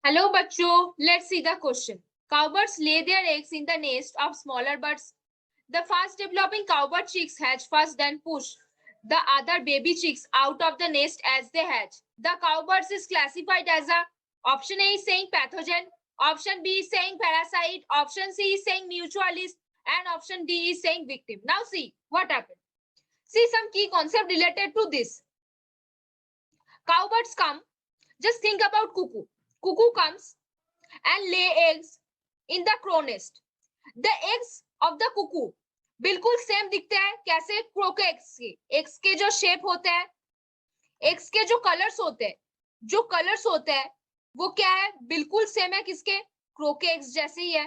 Hello, bachcho. Let's see the question. Cowbirds lay their eggs in the nest of smaller birds. The fast developing cowbird chicks hatch first, then push the other baby chicks out of the nest as they hatch. The cowbirds is classified as a option A is saying pathogen, option B is saying parasite, option C is saying mutualist, and option D is saying victim. Now see what happened. See some key concept related to this. Cowbirds come. Just think about cuckoo. Cuckoo comes and lay eggs in the crow nest. The eggs of the cuckoo बिल्कुल same दिखते हैं कैसे crow के eggs के जो shape होते हैं, eggs के जो कलर्स होते हैं वो क्या है, बिल्कुल सेम है किसके, क्रो के एग्स जैसे ही है।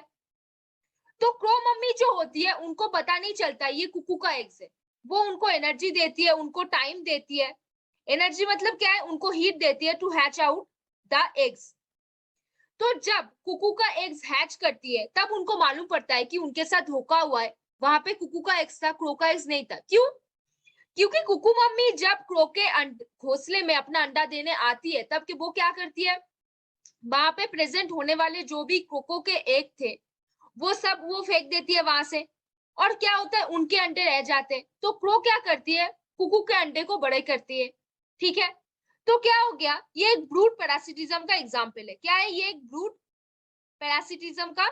तो क्रो मम्मी जो होती है उनको पता नहीं चलता ये कुकू का एग्स है, वो उनको एनर्जी देती है, उनको टाइम देती है। एनर्जी मतलब क्या है, उनको हीट देती है to hatch out the eggs. तो जब कुकू का एग्स हैच करती है तब उनको मालूम पड़ता है कि उनके साथ धोखा हुआ है, वहां पे कुकू का एग्स था, क्रो का एग्स नहीं था। क्यों? क्योंकि कुकू मम्मी जब क्रो के घोंसले में अपना अंडा देने आती है तब वो क्या करती है, वहां पे प्रेजेंट होने वाले जो भी कोको के एग थे वो सब वो फेंक देती है वहां से, और क्या होता है, उनके अंडे रह जाते हैं। तो क्रो क्या करती है, कुकू के अंडे को बड़े करती है। ठीक है, तो क्या हो गया, ये एक ब्रूड पैरासिटिज्म का एग्जाम्पल है। क्या है ये, एक ब्रूड पैरासिटिज्म का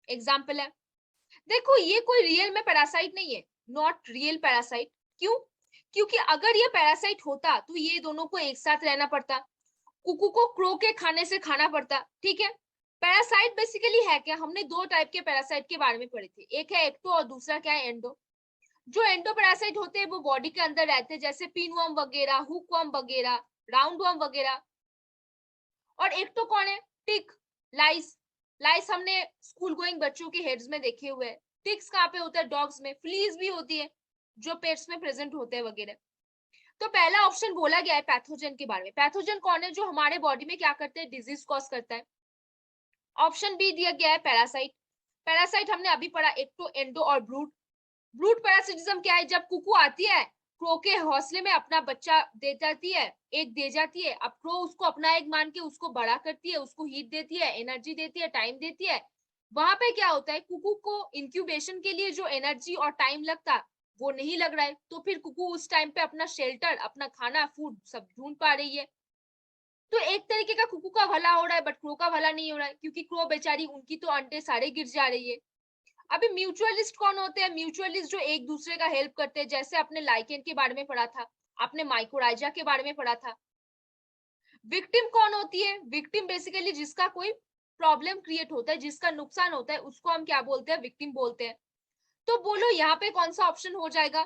एग्जाम्पल है। देखो ये कोई रियल में पैरासाइट नहीं है, नॉट रियल पैरासाइट। क्यों? क्योंकि अगर ये पैरासाइट होता तो ये दोनों को एक साथ रहना पड़ता, कुकू को क्रो के खाने से खाना पड़ता। ठीक है, पैरासाइट बेसिकली है क्या, हमने दो टाइप के पैरासाइट के बारे में पढ़े थे, एक है एक्टो और दूसरा क्या है, एंडो। जो एंडो पैरासाइट होते हैं वो बॉडी के अंदर रहते हैं, जैसे पिनवर्म वगैरह, हुकवर्म वगैरह, राउंडवर्म वगैरह। और एक्टो कौन है, टिक, लाइस। लाइस हमने स्कूल गोइंग बच्चों के हेड्स में देखे हुए हैं। टिक्स कहाँ पे होता है, डॉग्स में। फ्लीज भी होती है जो पेट्स में प्रेजेंट होते हैं वगैरह। तो पहला ऑप्शन बोला गया है पैथोजन के बारे में। पैथोजन कौन है, जो हमारे बॉडी में क्या करते हैं, डिजीज कॉज करता है। ऑप्शन बी दिया गया है पैरासाइट। पैरासाइट हमने अभी पढ़ा, एक्टो, एंडो और ब्रूड। ब्रूड पैरासिटिज्म क्या है, जब कुकू आती है क्रो के हौसले में अपना बच्चा दे जाती है, एक दे जाती है, अब क्रो उसको अपना एक मान के उसको बड़ा करती है, उसको हीट देती है, एनर्जी देती है, टाइम देती है। वहां पे क्या होता है, कुकू को इंक्यूबेशन के लिए जो एनर्जी और टाइम लगता वो नहीं लग रहा है, तो फिर कुकू उस टाइम पे अपना शेल्टर, अपना खाना, फूड सब ढूंढ पा रही है। तो एक तरीके का कुकू का भला हो रहा है, बट क्रो का भला नहीं हो रहा है, क्योंकि क्रो बेचारी, उनकी तो अंडे सारे गिर जा रही है। अभी म्यूचुअलिस्ट कौन होते हैं, म्यूचुअलिस्ट जो एक दूसरे का हेल्प करते हैं, जैसे आपने लाइकेन के बारे में पढ़ा था, आपने माइकोराइजा के बारे में पढ़ा था। विक्टिम कौन होती है, विक्टिम बेसिकली जिसका कोई प्रॉब्लम क्रिएट होता है, जिसका नुकसान होता है, उसको हम क्या बोलते हैं, विक्टिम बोलते हैं। तो बोलो यहाँ पे कौन सा ऑप्शन हो जाएगा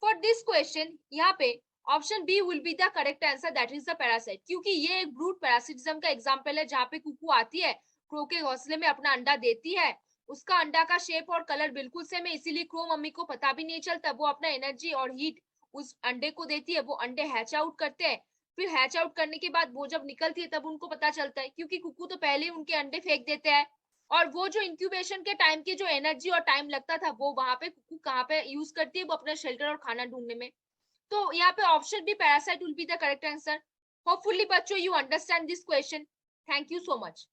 फॉर दिस क्वेश्चन, यहाँ पे option B will be the correct answer, that is the parasite. क्योंकि ये एक ब्रूड पैरासिटिज्म का एग्जांपल है, जहाँ पे कुकू आती है, क्रो के घोंसले में अपना अंडा देती है, उसका अंडा का शेप और कलर बिल्कुल सेम है, इसीलिए क्रो मम्मी को पता भी नहीं चलता, वो अपना एनर्जी और हीट उस अंडे को देती है, वो अंडे हैच आउट करते हैं। फिर हैच आउट करने के बाद वो जब निकलती है तब उनको पता चलता है, क्योंकि कुकू तो पहले ही उनके अंडे फेंक देते हैं, और वो जो इंक्यूबेशन के टाइम की जो एनर्जी और टाइम लगता था वो वहां पे कुकू कहाँ पे यूज करती है, वो अपना शेल्टर और खाना ढूंढने में। तो यहाँ पे option B parasite will be the correct answer. Hopefully बच्चों you understand this question. Thank you so much.